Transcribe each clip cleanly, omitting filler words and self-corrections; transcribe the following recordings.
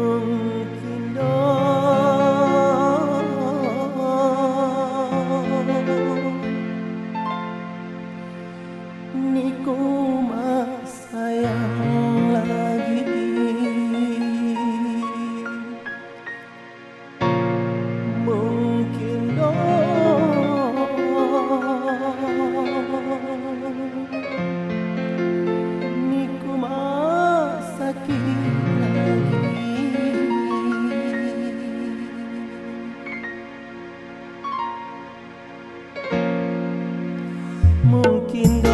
Mungkin niku mas sayang lagi. Mungkin niku mas sakit lagi. Mungkin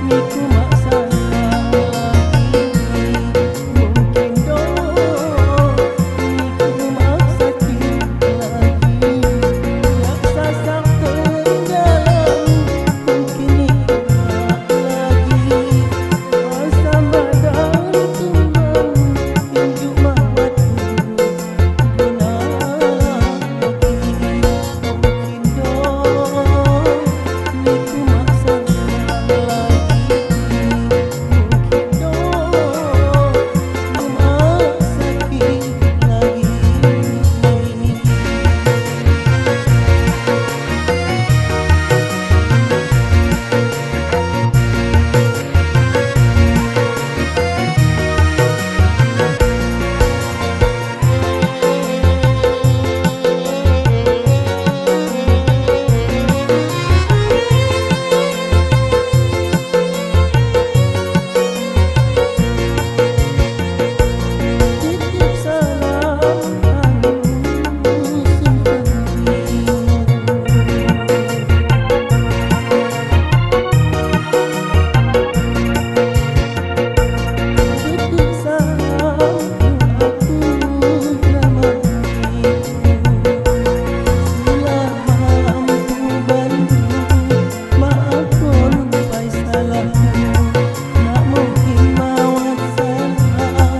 niku mak sayang lagi. Mungkin niku mak sakit lagi. Yak sasak terjalan, mungkin niku mak lagi. Asam badan tumbang, injuk mawatku guna lagi. Mungkin niku mak sayang lagi. Mungkin mak sakit lagi. Titip salam anu simpen titip salam aku namanya sulah mampu bantu maafkan pai salahku. Nak mungkin mawat salah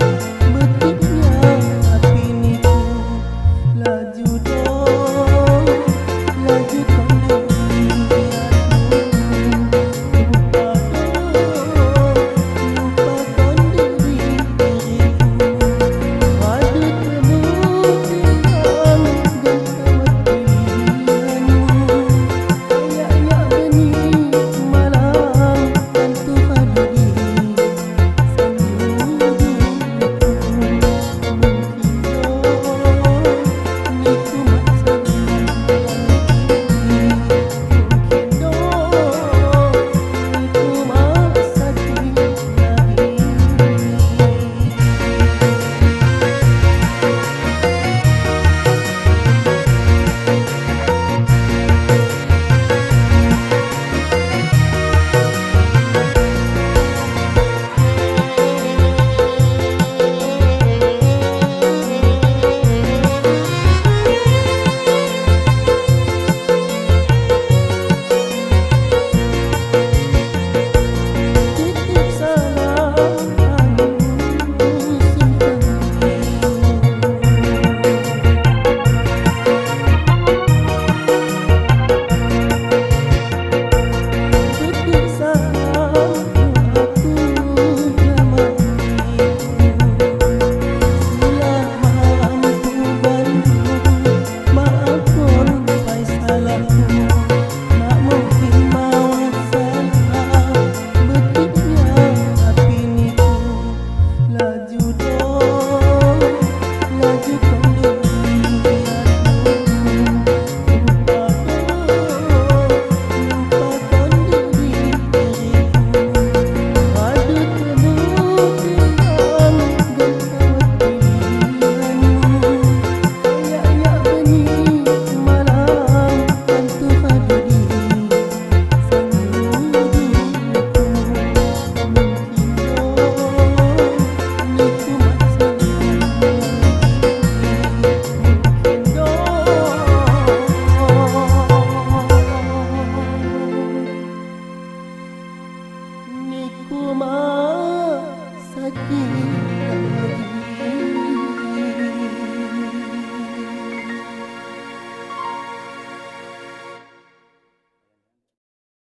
betulnya tapi niku laju laju kondisi lupakan diri diriku. Waduh kemudian gentawat pilihanmu. Kayaknya benih malam tentu hadiri sambil niku. Mungkin niku mak sayang lagi. Mungkin niku mak sakit lagi. Titip salam anu simpen titip salam aku namanya sulah mampu bantu maafkan pai salahku. Nak mungkin mawat salah betulnya tapi niku laju laju kondisi lupakan diri diriku. Waduh kemudian gentawat pilihanmu. Kayaknya benih malam tentu hadiri sambil niku. Mungkin niku mak sayang lagi. Mungkin niku mak sakit